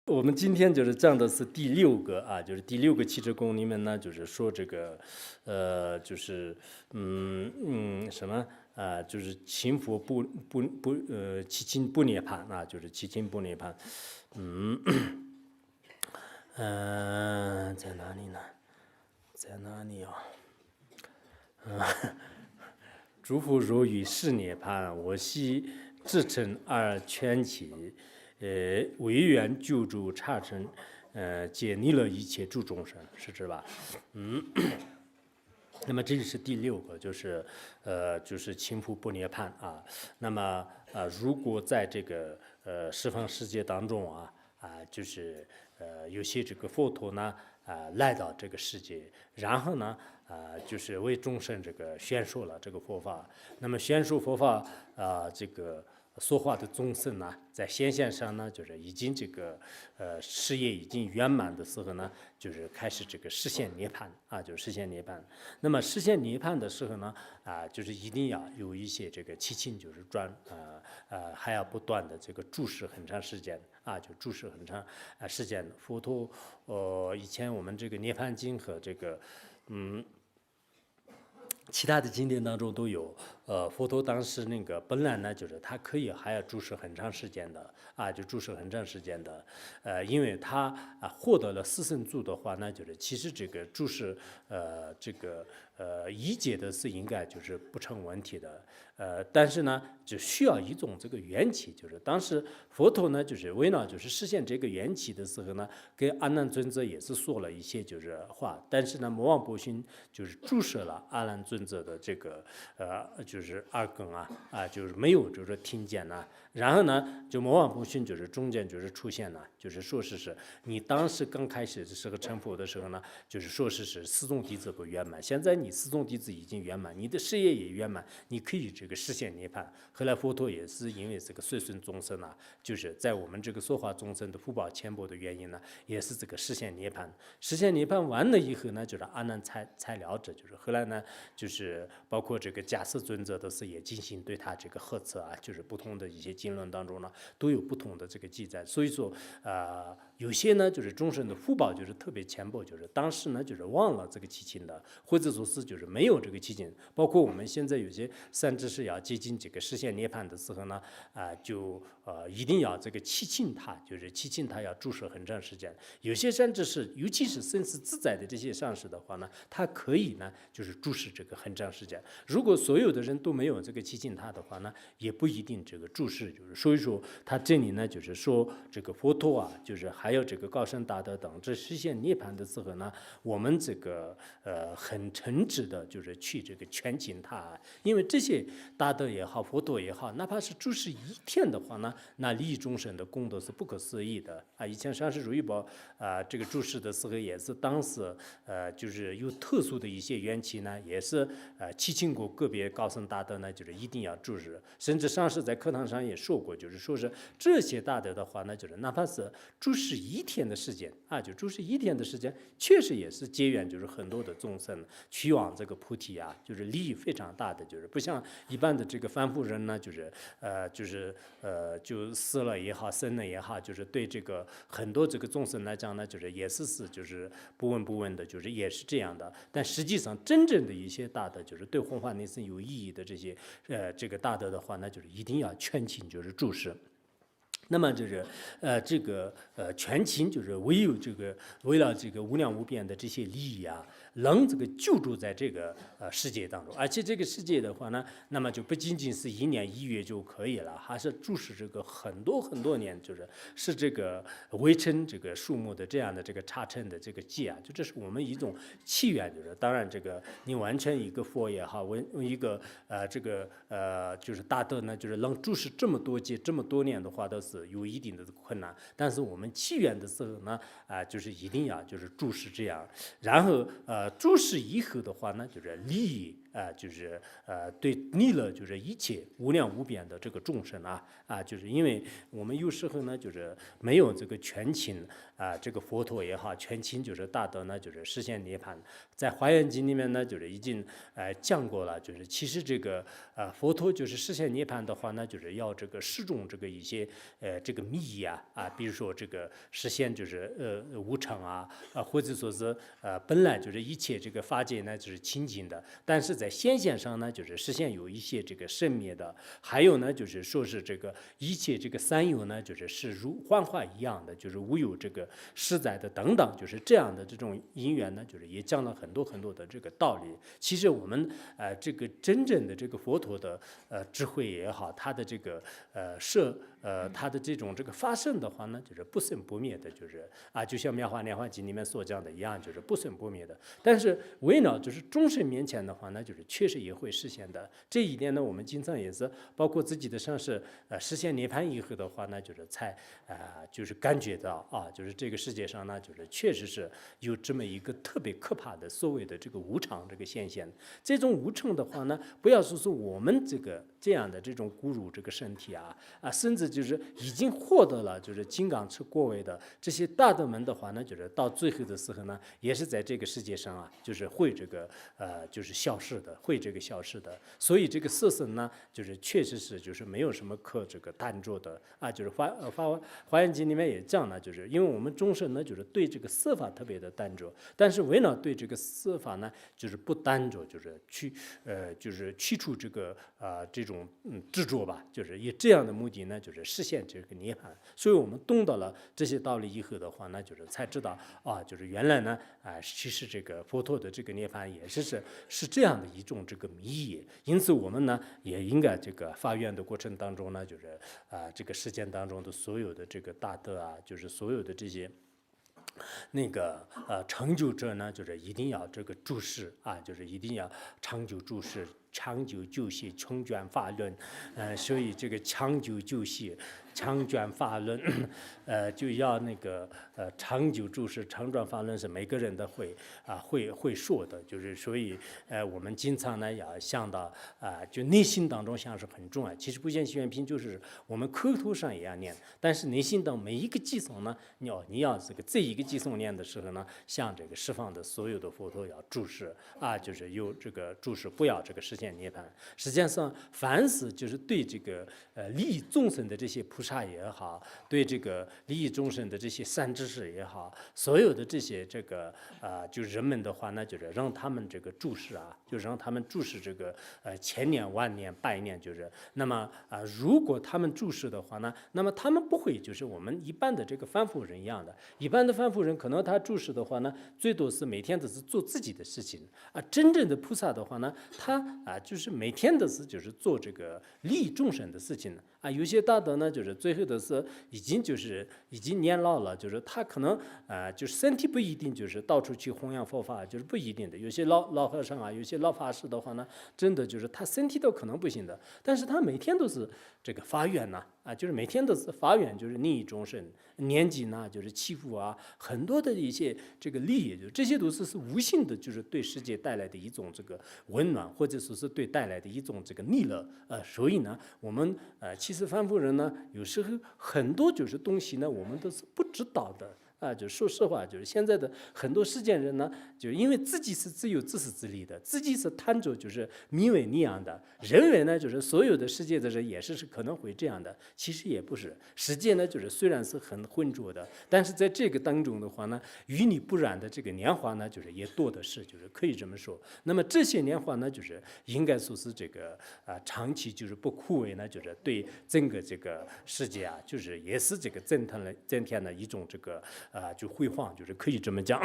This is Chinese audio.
我们今天就是讲的是第六个啊，就是第六个七支功里面呢，就是说这个，就是什么啊，就是勤佛七亲不涅槃啊，就是七亲不涅槃，嗯，在哪里呢？在哪里啊？诸佛若于是涅槃，我悉至诚而全其，唯愿救助刹尘，解离了一切诸众生，是这吧？那么这是第六个，就是勤福不涅槃啊。那么如果在这个十方世界当中就是有些这个佛陀呢来到这个世界，然后呢就是为众生这个宣说了这个佛法。那么宣说佛法这个说话的众生呢，在显现上呢，就是已经这个事业已经圆满的时候呢，就是开始这个实现涅槃啊，就是实现涅槃。那么实现涅槃的时候呢，就是一定要有一些这个七情，就是还要不断的这个注视很长时间啊，就注视很长时间。佛陀以前我们这个涅槃经和这个其他的经典当中都有，佛陀当时那个本来呢，就是他可以还要注视很长时间的啊，就注视很长时间的，因为他获得了四圣住的话呢，就是其实这个注视这个一解的是应该就是不成问题的，但是呢，就需要一种这个缘起，就是当时佛陀呢，就是为了就是实现这个缘起的时候呢，跟阿难尊者也是说了一些就是话，但是呢，魔王波旬就是注射了阿难尊者的这个就是耳根就是没有就是听见呢，然后呢，就魔王波旬就是中间就是出现了，就是说是你当时刚开始的时候成佛的时候呢，就是说是四众弟子不圆满，现在你四众弟子已经圆满，你的事业也圆满，你可以这个实现涅槃。后来佛陀也是因为这个随顺众生就是在我们这个说法众生的福报浅薄的原因呢，也是这个实现涅槃。实现涅槃完了以后呢，就是阿难才了知，就是后来呢，就是包括这个迦叶尊者的是也进行对他这个呵斥就是不同的一些经论当中呢，都有不同的这个记载。所以说有些呢就是众生的福报就是特别浅薄，就是当时呢就是忘了这个七情的，或者说是就是没有这个七情。包括我们现在有些善知识要接近这个实现涅槃的时候呢，就一定要这个七情他，就是七情他要注视很长时间。有些善知识，尤其是生死自在的这些上师的话呢，他可以呢就是注视这个很长时间。如果所有的人都没有这个七情他的话呢，也不一定这个注视。就是所以说，他这里呢就是说这个佛陀就是还有这个高僧大德等，这实现涅槃的时候呢，我们这个很诚挚的，就是去这个全情他，因为这些大德也好，佛陀也好，哪怕是注视一天的话呢，那利益众生的功德是不可思议的以前上师如意宝这个注释的时候，也是当时就是有特殊的一些缘起呢，也是祈请过个别高僧大德呢，就是一定要注释，甚至上师在课堂上也说过，就是说是这些大德的话呢，就是哪怕是注释一天的时间就注释一天的时间，确实也是结缘，就是很多的众生去往这个菩提就是利益非常大的，就是不像一般的这个凡夫人呢，就死了也好，生了也好，就是对这个很多这个众生来讲呢，就是也是就是不闻不问的，就是也是这样的。但实际上，真正的一些大德，就是对弘法内生有意义的这些这个大德的话，那就是一定要全情就是注释。那么就是这个全情就是唯有这个为了这个无量无边的这些利益能这个救助在这个世界当中，而且这个世界的话呢，那么就不仅仅是一年一月就可以了，还是注视这个很多很多年，是这个围城这个树木的这样的这个差称的这个计就这是我们一种契愿，就是当然这个你完全一个佛也好，一个就是大德呢，就是能注视这么多届这么多年的话，都是有一定的困难。但是我们契愿的时候呢，就是一定要就是注视这样，然后注视以后的话呢，就是利益就是对逆了就是一切无量无边的这个众生就是因为我们有时候呢就是没有这个全勤这个佛陀也好，全勤就是大德呢就是实现涅槃，在华严经里面呢就是已经讲过了，就是其实这个佛陀就是实现涅槃的话呢，就是要这个示众这个一些这个密意比如说这个实现就是无常或者说是本来就是一切这个法界呢就是清净的，但是在显现上呢就是实现有一些这个生灭的，还有呢就是说是这个一切这个三有呢就是如幻化一样的，就是无有这个实在的等等，就是这样的这种因缘呢，就是也讲了很多很多的这个道理。其实我们这个真正的这个佛陀的智慧也好，他的这个他的这种这个发生的话呢，就是不生不灭的，就是就像《妙法莲华经》里面所讲的一样，就是不生不灭的。但是为了就是众生面前的话呢，就是确实也会实现的。这一点呢，我们经常也是包括自己的上师实现涅槃以后的话呢，就是才就是感觉到就是这个世界上呢，就是确实是有这么一个特别可怕的所谓的这个无常这个现象。这种无常的话呢，不要说是我们这样的这种侮辱这个身体甚至就是已经获得了就是金刚持果位的这些大德们的话呢，就是到最后的时候呢，也是在这个世界上就是会这个就是消失的，会这个消失的。所以这个色身呢，就是确实是就是没有什么可这个单着的就是华严经里面也讲了，就是因为我们众生呢，就是对这个色法特别的单着，但是为了对这个色法呢，就是不单着，就是去除这个这种执着吧，就是以这样的目的呢，就是实现这个涅槃。所以我们懂得了这些道理以后的话呢，就是才知道就是原来呢其实这个佛陀的这个涅槃也是这样的一种这个迷意。因此我们呢也应该这个发愿的过程当中呢，就是这个世间当中的所有的这个大德就是所有的这些那个成就者呢，就是一定要这个注释就是一定要长久注释，长久就写，穷卷法论，所以这个长久就写，长卷法论，就要那个长久注释，长卷法论是每个人都会说的，就是所以我们经常呢要想到就内心当中想是很重要。其实不见习愿品就是我们口头上也要念，但是内心的每一个偈颂呢，你要这一个偈颂念的时候呢，向这个十方的所有的佛陀要注释就是有这个注释，不要这个实现涅槃。实际上，凡是就是对这个利益众生的这些菩萨也好，对这个利益众生的这些善知识也好，所有的这些这个就人们的话呢，就是让他们这个注释就让他们注释这个千年万年百年，就是那么如果他们注释的话呢，那么他们不会就是我们一般的这个凡夫人一样的，一般的凡夫人可能他注释的话呢，最多是每天都是做自己的事情真正的菩萨的话呢，他就是每天都是就是做这个利益众生的事情有些大德呢，就是最后的是已经年老了，就是他可能就是身体不一定就是到处去弘扬佛法，就是不一定的。有些老和尚有些老法师的话呢，真的就是他身体都可能不行的，但是他每天都是这个发愿就是每天都是发愿，就是利益众生，年纪呢就是欺负很多的一些这个利益，就这些都是无形的，就是对世界带来的一种这个温暖，或者说是对带来的一种这个利乐所以呢，我们其实凡夫人呢，有时候很多就是东西呢，我们都是不知道的。就说实话，就是现在的很多世间人呢，就因为自己是自由自私自利的，自己是贪着就是名为利养的，认为呢就是所有的世界的人也是可能会这样的，其实也不是。世界呢就是虽然是很浑浊的，但是在这个当中的话呢，与你不染的这个年华呢，就是也多的是，就是可以这么说。那么这些年华呢，就是应该说是这个长期就是不枯萎呢，就是对整个这个世界就是也是这个增添了一种这个就辉煌，就是可以这么讲。